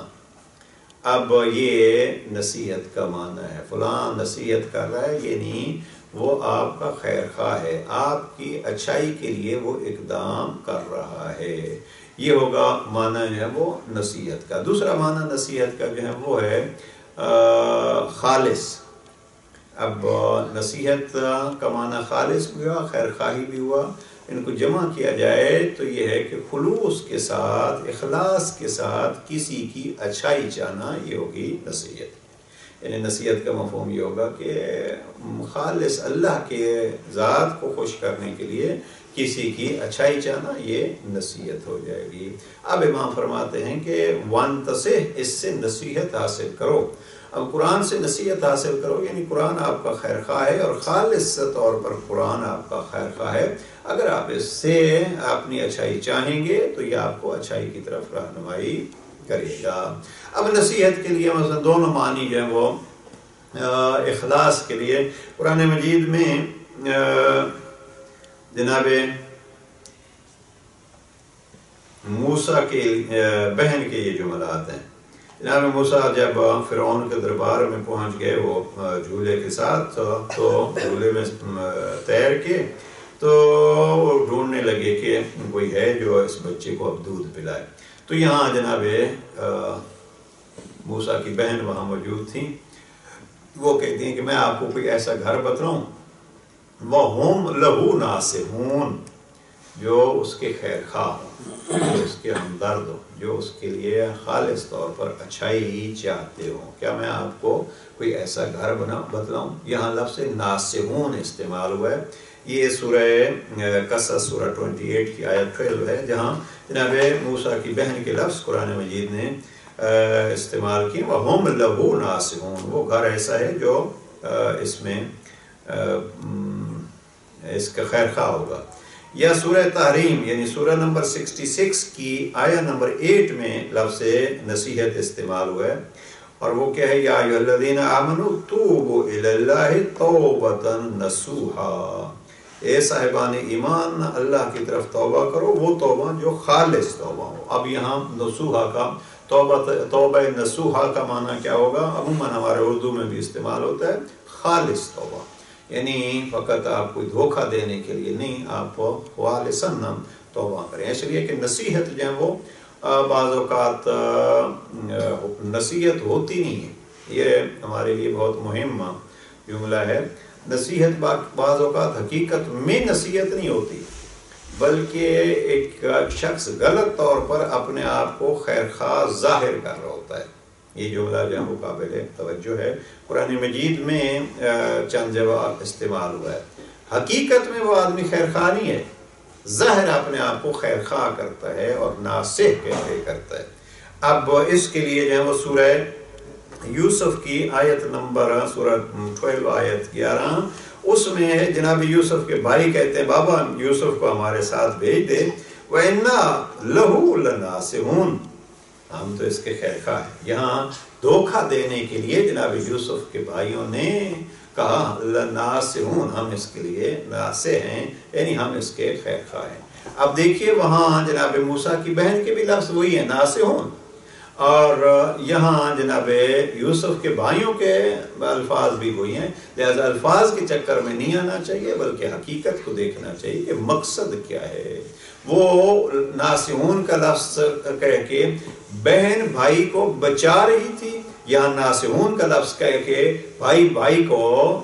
اب یہ نصیحت کا معنی ہے، فلاں نصیحت کر رہا ہے، یعنی وہ آپ کا خیر خواہ ہے، آپ کی اچھائی کے لیے وہ اقدام کر رہا ہے۔ یہ ہوگا معنی جو ہے وہ نصیحت کا۔ دوسرا معنی نصیحت کا جو ہے وہ ہے خالص۔ اب نصیحت کا معنی خالص بھی ہوا، خیر خواہی بھی ہوا، ان کو جمع کیا جائے تو یہ ہے کہ خلوص کے ساتھ، اخلاص کے ساتھ کسی کی اچھائی چاہنا، یہ ہوگی نصیحت۔ یعنی نصیحت کا مفہوم یہ ہوگا کہ خالص اللہ کے ذات کو خوش کرنے کے لیے کسی کی اچھائی چاہنا، یہ نصیحت ہو جائے گی۔ اب امام فرماتے ہیں کہ وَانْتَصِحْ، اس سے نصیحت حاصل کرو۔ اب قرآن سے نصیحت حاصل کرو یعنی قرآن آپ کا خیر خواہ ہے، اور خالص طور پر قرآن آپ کا خیر خواہ ہے۔ اگر آپ اس سے اپنی اچھائی چاہیں گے تو یہ آپ کو اچھائی کی طرف رہنمائی کرے گا۔ اب نصیحت کے لیے مثلا دونوں معنی جو ہیں وہ اخلاص کے لیے قرآن مجید میں جناب موسیٰ کے بہن کے یہ جملات ہیں۔ جناب موسیٰ جب فرعون کے دربار میں پہنچ گئے وہ جھولے کے ساتھ، تو جھولے میں تیر کے تو وہ ڈھونڈنے لگے کہ کوئی ہے جو اس بچے کو اب دودھ پلائے۔ تو یہاں جناب موسیٰ کی بہن وہاں موجود تھیں، وہ کہتی ہیں کہ میں آپ کو کوئی ایسا گھر بتلاؤں وَهُمْ لَهُ نَاصِحُونَ، جو اس کے خیر خواہ ہوں، جو اس کے ہمدرد ہوں، جو اس کے لیے خالص طور پر اچھائی چاہتے ہوں. کیا میں آپ کو کوئی ایسا گھر بتلاؤں؟ یہاں لفظ ناصحون استعمال ہوا ہے. یہ سورہ قصص سورہ 28 کی آیت 12 ہے، جہاں جناب موسیٰ کی بہن کے لفظ قرآن مجید نے استعمال کی وَهُمْ لَهُ نَاصِحُونَ. وہ گھر ایسا ہے جو اس میں اس کا خیر خواہ ہوگا. یا سورہ تحریم یعنی سورہ نمبر 66 کی آیہ نمبر 8 میں لفظ نصیحت استعمال ہوا ہے، اور وہ کیا ہے؟ یا ایھا الذین آمنوا توبوا الی اللہ توبۃ نصوحا، اے صاحبان ایمان اللہ کی طرف توبہ کرو، وہ توبہ جو خالص توبہ ہو. اب یہاں نصوحا کا توبہ نصوحا کا معنی کیا ہوگا؟ عموماً ہمارے اردو میں بھی استعمال ہوتا ہے خالص توبہ، یعنی فقط آپ کوئی دھوکہ دینے کے لیے نہیں، آپ خالصاً توبہ کریں. اس لیے کہ نصیحت جو ہے وہ بعض اوقات نصیحت ہوتی نہیں ہے. یہ ہمارے لیے بہت مہم جملہ ہے. نصیحت بعض اوقات حقیقت میں نصیحت نہیں ہوتی، بلکہ ایک شخص غلط طور پر اپنے آپ کو خیر خواہ ظاہر کر رہا ہوتا ہے. یہ جملہ جو ہے وہ قابل توجہ ہے. قرآن مجید میں چند جواب استعمال ہوا ہے. حقیقت میں وہ آدمی خیر خواہ نہیں ہے، ظاہر اپنے آپ کو خیر خواہ کرتا ہے اور ناصح کہتے کرتا ہے. اب اس کے لیے جو ہے وہ سورہ یوسف کی آیت نمبر سورہ 12 آیت 11، اس میں جناب یوسف کے بھائی کہتے ہیں بابا یوسف کو ہمارے ساتھ بھیج دے، وَإِنَّا لَهُ لَنَاصِحُونَ، ہم تو اس کے خیر خواہ ہیں. یہاں دھوکہ دینے کے لیے جناب یوسف کے بھائیوں نے کہا لَنَاصِحُونَ، ہم اس کے لیے ناصح ہیں، یعنی ہم اس کے خیر خواہ ہیں. اب دیکھیے وہاں جناب موسیٰ کی بہن کے بھی لفظ وہی ہیں ناصحون، اور یہاں جناب یوسف کے بھائیوں کے الفاظ بھی وہی ہیں. لہذا الفاظ کے چکر میں نہیں آنا چاہیے، بلکہ حقیقت کو دیکھنا چاہیے کہ مقصد کیا ہے. وہ ناصحون کا لفظ کہہ کے بہن بھائی کو بچا رہی تھی، یہاں ناصحون کا لفظ کہہ کے بھائی بھائی کو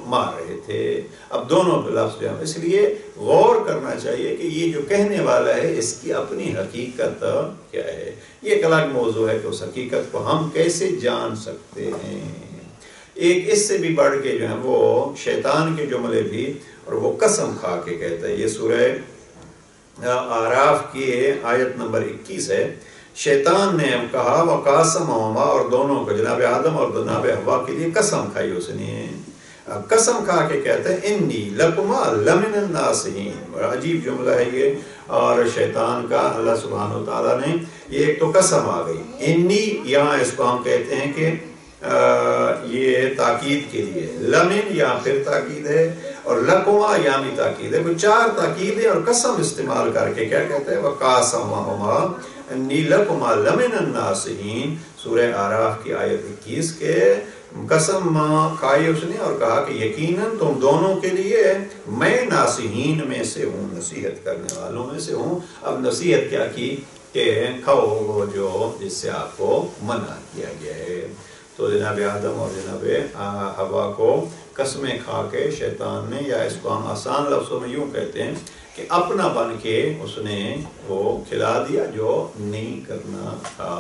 مار رہے تھے. اب دونوں کے لفظ جو ہیں، اس لیے غور کرنا چاہیے کہ یہ جو کہنے والا ہے اس کی اپنی حقیقت کیا ہے. یہ ایک الگ موضوع ہے کہ اس حقیقت کو ہم کیسے جان سکتے ہیں. ایک اس سے بھی بڑھ کے جو ہے وہ شیطان کے جملے بھی، اور وہ قسم کھا کے کہتا ہے. یہ سورہ اعراف کی آیت نمبر 21 ہے. شیطان نے کہا وقاسمہما، اور دونوں کو جناب آدم اور جناب حوا کے لیے قسم کھائی اس نے. قسم کھا کے کہتے ہیں انی لکما لمن الناصحین. بڑا عجیب جملہ ہے یہ، اور شیطان کا اللہ سبحانہ و تعالیٰ نے یہ ایک تو قسم آ گئی. انی یہاں اس کو ہم کہتے ہیں کہ یہ تاکید کے لیے، لمن یا پھر تاکید ہے، اور لکما یا بھی تاکید ہے. وہ چار تاکیدیں اور قسم استعمال کر کے کیا کہتے ہیں وقاسمہما انی لکما لمن الناصحین. سورہ اعراف کی آیت 21 کے قسم کھائی اس نے اور کہا کہ یقیناً تم دونوں کے لیے میں ناصحین میں سے ہوں، نصیحت کرنے والوں میں سے ہوں. اب نصیحت کیا کی کہ کھاؤ جو جس سے آپ کو منع کیا گیا ہے. تو جناب آدم اور جناب حوا کو قسمیں کھا کے شیطان نے، یا اس کو ہم آسان لفظوں میں یوں کہتے ہیں کہ اپنا بن کے اس نے وہ کھلا دیا جو نہیں کرنا تھا.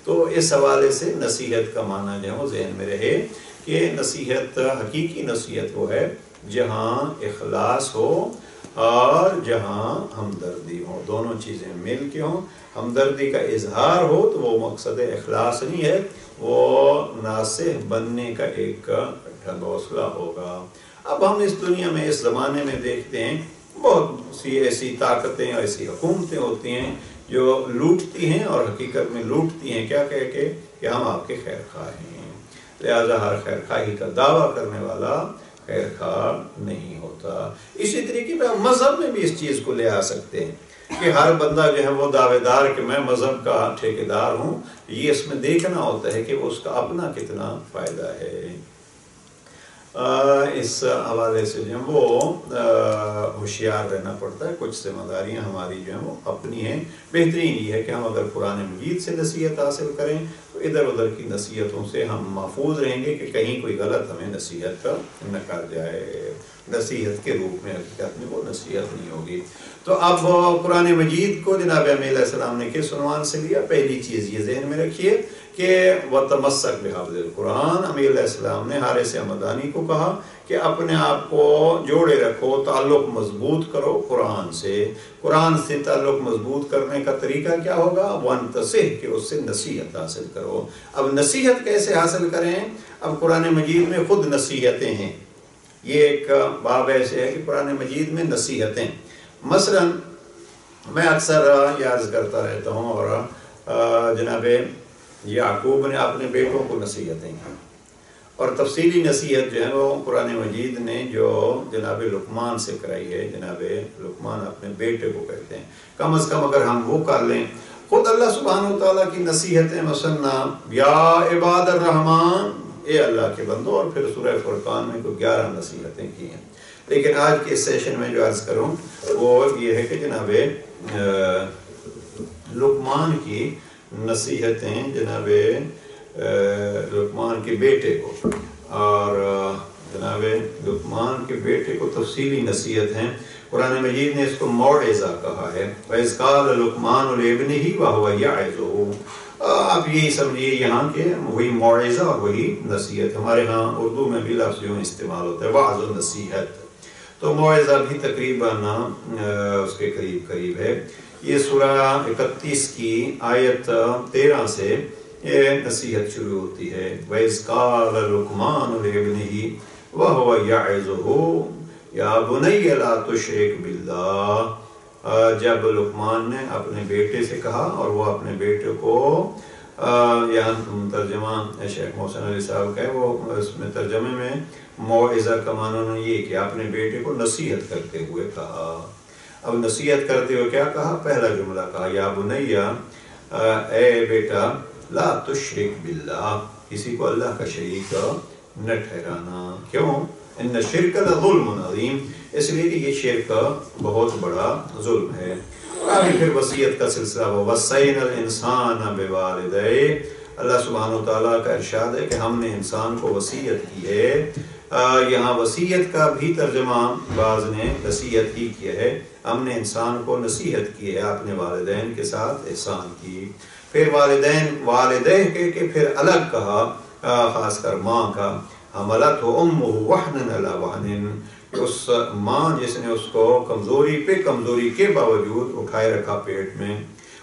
تو اس حوالے سے نصیحت کا معنی جو ہے وہ ذہن میں رہے کہ نصیحت، حقیقی نصیحت وہ ہے جہاں اخلاص ہو اور جہاں ہمدردی ہو، دونوں چیزیں مل کے ہوں. ہمدردی کا اظہار ہو تو وہ مقصد اخلاص نہیں ہے، وہ ناصح بننے کا ایک حوصلہ ہوگا. اب ہم اس دنیا میں اس زمانے میں دیکھتے ہیں بہت سی ایسی طاقتیں اور ایسی حکومتیں ہوتی ہیں جو لوٹتی ہیں، اور حقیقت میں لوٹتی ہیں کیا کہہ کے کہ ہم آپ کے خیر خواہ ہیں. لہذا ہر خیر خواہی کا دعویٰ کرنے والا خیر خواہ نہیں ہوتا. اسی طریقے پہ ہم مذہب میں بھی اس چیز کو لے آ سکتے ہیں کہ ہر بندہ جو ہے وہ دعوے دار کہ میں مذہب کا ٹھیکیدار ہوں. یہ اس میں دیکھنا ہوتا ہے کہ وہ اس کا اپنا کتنا فائدہ ہے. اس حوالے سے جو ہے وہ ہوشیار رہنا پڑتا ہے. کچھ ذمہ داریاں ہماری جو ہیں وہ اپنی ہیں. بہترین یہ ہے کہ ہم اگر قرآن مجید سے نصیحت حاصل کریں تو ادھر ادھر کی نصیحتوں سے ہم محفوظ رہیں گے کہ کہیں کوئی غلط ہمیں نصیحت نہ کر جائے. نصیحت کے روپ میں حقیقت میں وہ نصیحت نہیں ہوگی. تو اب قرآن مجید کو جناب امیر علیہ السلام نے کس عنوان سے لیا؟ پہلی چیز یہ ذہن میں رکھیے کہ وَتَمَسَّكْ بِحَبْلِ الْقُرْآنِ. امیر علیہ السلام نے حارث حمدانی کو کہا کہ اپنے آپ کو جوڑے رکھو، تعلق مضبوط کرو قرآن سے. قرآن سے تعلق مضبوط کرنے کا طریقہ کیا ہوگا؟ وَانْتَصِحْ، کہ اس سے نصیحت حاصل کرو. اب نصیحت کیسے حاصل کریں؟ اب قرآن مجید میں خود نصیحتیں ہیں. یہ ایک باب ایسے ہے کہ قرآن مجید میں نصیحتیں. مثلا میں اکثر یہ عرض کرتا رہتا ہوں، اور جناب یعقوب نے اپنے بیٹوں کو نصیحتیں کی، اور تفصیلی نصیحت جو ہے وہ قرآن مجید نے جو جناب لقمان سے کرائی ہے. جناب لقمان اپنے بیٹے کو کہتے ہیں. کم از کم اگر ہم وہ کر لیں، خود اللہ سبحانہ وتعالیٰ کی نصیحتیں مثلا یا عباد الرحمن، اے اللہ کے بندو، اور پھر سورہ فرقان میں کوئی 11 نصیحتیں کی ہیں. لیکن آج کے اس سیشن میں جو عرض کروں وہ یہ ہے کہ جناب لقمان کی نصیحتیں جناب لقمان کے بیٹے کو، اور جناب لقمان کے بیٹے کو تفصیلی نصیحت ہیں. قرآن مجید نے اس کو موعظہ کہا ہے. وَإِذْ قَالَ لُقْمَانُ لِابْنِهِ وَهُوَ يَعِظُهُ. آپ یہی سمجھیے یہاں کے وہی موعظہ اور وہی نصیحت. ہمارے ہاں اردو میں بھی لفظ یوں استعمال ہوتا ہے، وعظ و نصیحت. تو موعظہ بھی تقریباً اس کے قریب ہے. یہ سورہ 31 کی آیت 13 سے یہ نصیحت شروع ہوتی ہے. وَإِذْ قَالَ لُقْمَانُ لِابْنِهِ وَهُوَ يَعِظُهُ يَا بُنَيَّ لَا تُشْرِكْ بِاللَّهِ. جب لقمان نے اپنے بیٹے سے کہا، اور وہ اپنے بیٹے کو یہاں ترجمہ شیخ محسن علی صاحب کا ہے، وہ اس میں ترجمے میں موعظہ کا معنی یہ کہ اپنے بیٹے کو نصیحت کرتے ہوئے کہا. اب نصیحت کرتے ہوئے کیا کہا؟ پہلا جملہ کہا یا بنیا، اے بیٹا، لا تشرک باللہ، کسی کو اللہ کا شریک نہ ٹھہرانا. کیوں؟ ان الشرک لظلم عظیم، اس لیے کہ یہ شرک بہت بڑا ظلم ہے. آگے پھر وصیت کا سلسلہ وَوَصَّيْنَا الْإِنسَانَ بِوَالِدَيْهِ. اللہ سبحانہ وتعالیٰ کا ارشاد ہے کہ ہم نے انسان کو وصیت کی ہے. یہاں وصیت کا بھی ترجمہ بعض نے نصیحت ہی کیا ہے. ہم نے انسان کو نصیحت کی ہے، اپنے والدین کے ساتھ احسان کی. پھر والدین کے پھر الگ کہا، خاص کر ماں کا. حملتہ امہ وہنا علی وہن، اس ماں جس نے اس کو کمزوری پہ کمزوری کے باوجود اٹھائے رکھا پیٹ میں.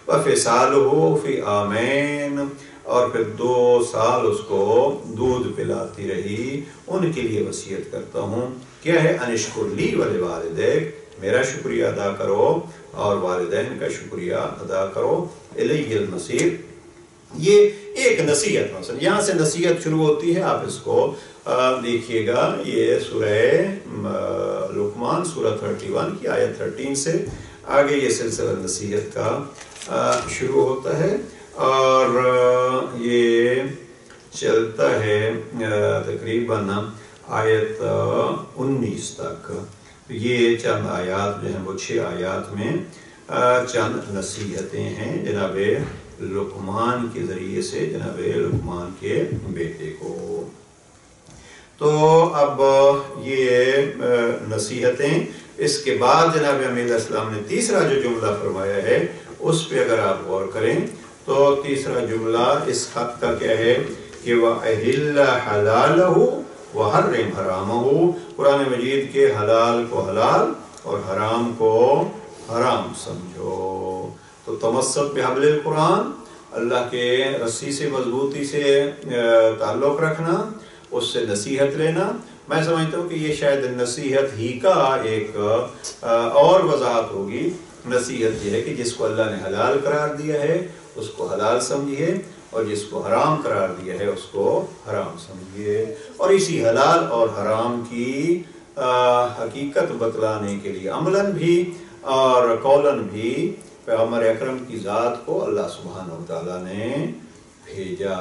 وفصالہ فی عامین، اور پھر 2 سال اس کو دودھ پلاتی رہی. ان کے لیے وصیت کرتا ہوں کیا ہے؟ ان اشکر لی ولوالدیک، میرا شکریہ ادا کرو اور والدین کا شکریہ ادا کرو. الی المصیر، یہ ایک نصیحت. مثلا یہاں سے نصیحت شروع ہوتی ہے. آپ اس کو دیکھیے گا، یہ سورہ لقمان سورہ 31 کی آیت 13 سے آگے یہ سلسلہ نصیحت کا شروع ہوتا ہے، اور یہ چلتا ہے تقریباً آیت 19 تک. یہ چند آیات جو ہیں وہ 6 آیات میں چند نصیحتیں ہیں جناب لقمان کے ذریعے سے جناب لقمان کے بیٹے کو. تو اب یہ نصیحتیں، اس کے بعد جناب امیر علیہ السلام نے تیسرا جو جملہ فرمایا ہے اس پہ اگر آپ غور کریں تو تیسرا جملہ اس خط کا کیا ہے کہ وَأَحِلَّ حَلَالَهُ وَحَرِّمْ حَرَامَهُ. قرآن مجید کے حلال کو حلال اور حرام کو حرام سمجھو. تو تمسک بحبل القرآن، اللہ کے رسی سے مضبوطی سے تعلق رکھنا، اس سے نصیحت لینا. میں سمجھتا ہوں کہ یہ شاید نصیحت ہی کا ایک اور وضاحت ہوگی. نصیحت یہ ہے کہ جس کو اللہ نے حلال قرار دیا ہے اس کو حلال سمجھیے، اور جس کو حرام قرار دیا ہے اس کو حرام سمجھیے. اور اسی حلال اور حرام کی حقیقت بتلانے کے لیے عملاً بھی اور قولاً بھی پیغمبر اکرم کی ذات کو اللہ سبحانہ وتعالیٰ نے بھیجا.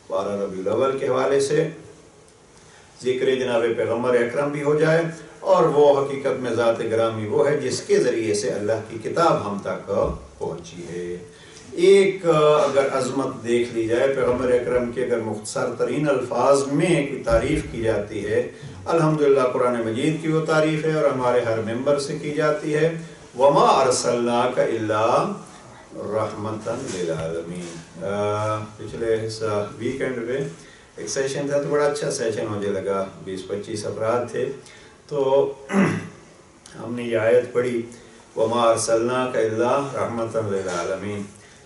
12 ربیع الاول کے حوالے سے ذکر جناب پیغمبر اکرم بھی ہو جائے، اور وہ حقیقت میں ذات گرامی وہ ہے جس کے ذریعے سے اللہ کی کتاب ہم تک پہنچی ہے۔ ایک اگر عظمت دیکھ لی جائے پیغمبر اکرم کے، اگر مختصر ترین الفاظ میں کوئی تعریف کی جاتی ہے، الحمدللہ قرآن مجید کی وہ تعریف ہے اور ہمارے ہر ممبر سے کی جاتی ہے، وَمَا أَرْسَلْنَاكَ إِلَّا رَحْمَةً لِلْعَالَمِينَ۔ پچھلے ویکینڈ پہ ایک سیشن تھا تو بڑا اچھا سیشن مجھے لگا، 20-25 افراد تھے، تو ہم نے یہ آیت پڑھی وَمَا أَرْسَلْنَاكَ إِلَّا رَحْمَةً لِلْعَالَمِينَ،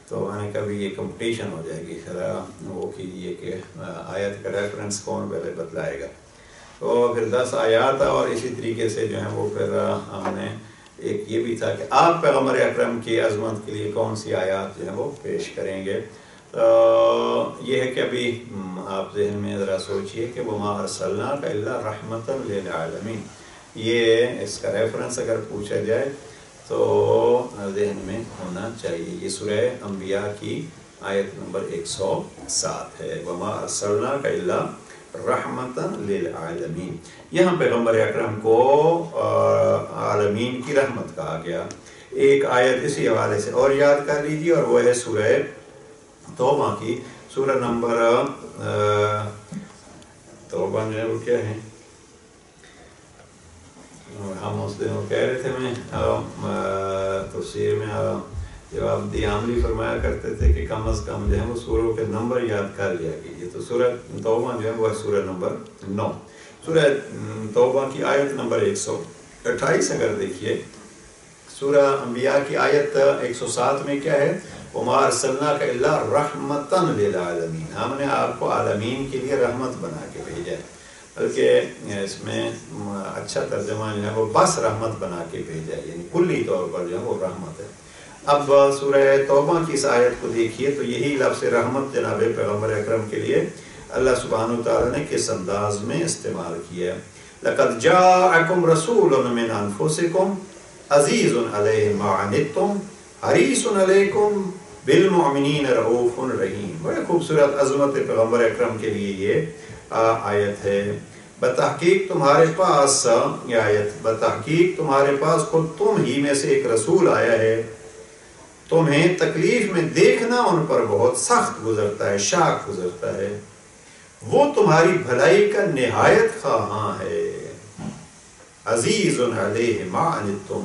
تو میں نے کہا بھی یہ کمپٹیشن ہو جائے گی، وہ کیجیے کہ آیت کا ریفرنس کون پہلے بتلائے گا، تو پھر 10 آیات، اور اسی طریقے سے جو ہے وہ پھر ہم نے ایک یہ بھی تھا کہ آپ پیغمبر اکرم کی عظمت کے لیے کون سی آیات جو ہیں وہ پیش کریں گے۔ یہ ہے کہ ابھی آپ ذہن میں ذرا سوچئے کہ وَمَا أَرْسَلْنَاكَ إِلَّا رَحْمَةً لِلْعَالَمِينَ، یہ اس کا ریفرنس اگر پوچھا جائے تو ذہن میں ہونا چاہیے۔ یہ سورہ انبیاء کی آیت نمبر 107 ہے، وَمَا أَرْسَلْنَاكَ إِلَّا رَحْمَةً لِلْعَالَمِينَ۔ یہاں پیغمبر اکرم کو عالمین کی رحمت کہا گیا۔ ایک آیت اسی حوالے سے اور یاد کر لیجیے، اور وہ ہے سورہ توبہ کی، سورہ نمبر توبہ جو ہے وہ کیا ہے، ہم اس دن وہ کہہ رہے تھے، میں تفسیر میں جب آپ عملی فرمایا کرتے تھے کہ کم از کم جو ہے وہ سوروں کے نمبر یاد کر لیا کیجیے، تو سورہ توبہ جو ہے وہ ہے سورہ نمبر 9، سورہ توبہ کی آیت نمبر 128 اگر دیکھیے، سورہ انبیاء کی آیت 107 میں کیا ہے، وَمَا أَرْسَلْنَاكَ إِلَّا رَحْمَةً لِلْعَالَمِينَ، ہم نے آپ کو عالمین کے لیے رحمت بنا کے بھیجا ہے، بلکہ اس میں اچھا ترجمہ جو ہے وہ بس رحمت بنا کے بھیجا ہے، یعنی کلی طور پر جو ہے وہ رحمت ہے۔ اب سورہ توبہ کی اس آیت کو دیکھیے تو یہی لفظ رحمت جناب پیغمبر اکرم کے لیے اللہ سبحانہ وتعالیٰ نے کس انداز میں استعمال کیا ہے، لَقَدْ جَاءَكُمْ رَسُولٌ مِّنْ أَنفُسِكُمْ عَزِيزٌ عَلَيْهِ مَا عَنِتُّمْ حَرِيصٌ عَلَيْكُمْ بِالْمُؤْمِنِينَ رَءُوفٌ رَحِيمٌ۔ بڑے خوبصورت عظمت پیغمبر اکرم کے لیے یہ آیت ہے۔ بتحقیق تمہارے پاس، یہ آیت، بتحقیق تمہارے پاس خود تم ہی میں سے ایک رسول آیا ہے، تمہیں تکلیف میں دیکھنا ان پر بہت سخت گزرتا ہے، شاق گزرتا ہے، وہ تمہاری بھلائی کا نہایت خواہاں ہے، عزیز علیہ ما عنتم،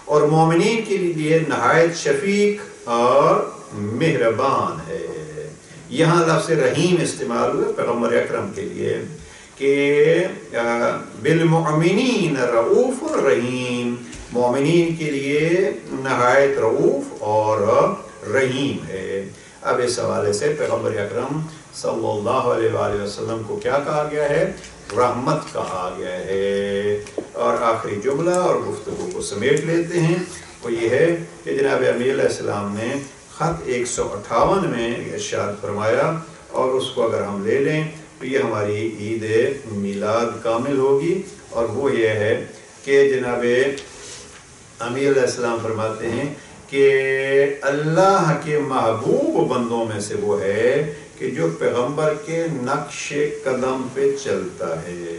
اور مومنین کے لیے نہایت شفیق اور مہربان ہے۔ یہاں لفظ رحیم استعمال ہوئے پیغمبر اکرم کے لیے کہ بالمؤمنین رؤوف رحیم، مومنین کے لیے نہایت رؤوف اور رحیم ہے۔ اب اس حوالے سے پیغمبر اکرم صلی اللہ علیہ وآلہ وسلم کو کیا کہا گیا ہے، رحمت کہا گیا ہے۔ اور آخری جملہ اور گفتگو کو سمیٹ لیتے ہیں، وہ یہ ہے کہ جناب امیر علیہ السلام نے خط 158 میں ارشاد فرمایا، اور اس کو اگر ہم لے لیں تو یہ ہماری عید میلاد کامل ہوگی، اور وہ یہ ہے کہ جناب امیر علیہ السلام فرماتے ہیں کہ اللہ کے محبوب بندوں میں سے وہ ہے کہ جو پیغمبر کے نقش قدم پہ چلتا ہے۔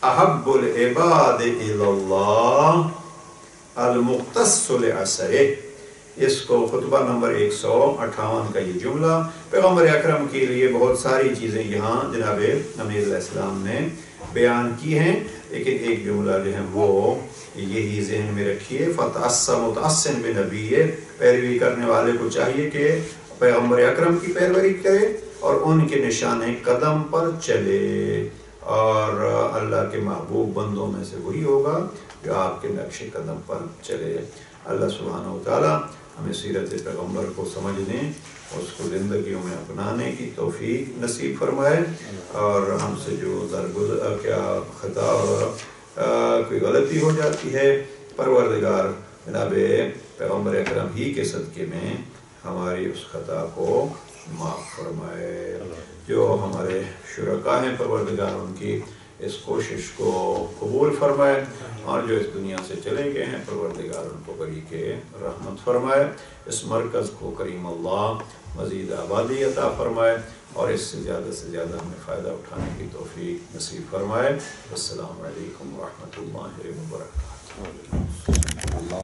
احب العباد الی اللہ المختص لعصرہ، اس کو خطبہ نمبر 158 کا یہ جملہ پیغمبر اکرم کے لیے بہت ساری چیزیں یہاں جناب امیر علیہ السلام نے بیان کی ہیں، لیکن ایک جملہ جو ہے وہ یہی ذہن میں رکھیے، فَتَأَسَّ مُتَأَسِّن بِنَبِيِّهِ، پیروی کرنے والے کو چاہیے کہ پیغمبر اکرم کی پیروی کرے اور ان کے نشان قدم پر چلے، اور اللہ کے محبوب بندوں میں سے وہی ہوگا جو آپ کے نقش قدم پر چلے۔ اللہ سبحانہ وتعالی ہمیں سیرت پیغمبر کو سمجھنے، اس کو زندگیوں میں اپنانے کی توفیق نصیب فرمائے، اور ہم سے جو درگزر کیا خطا اور کوئی غلطی ہو جاتی ہے، پروردگار جناب پیغمبر اکرم ہی کے صدقے میں ہماری اس خطا کو معاف فرمائے۔ جو ہمارے شرکاء ہیں پروردگار ان کی اس کوشش کو قبول فرمائے، اور جو اس دنیا سے چلے گئے ہیں پروردگار ان کو بری کے رحمت فرمائے، اس مرکز کو کریم اللہ مزید آبادی عطا فرمائے، اور اس سے زیادہ ہمیں فائدہ اٹھانے کی توفیق نصیب فرمائے۔ السلام علیکم ورحمۃ اللہ وبرکاتہ۔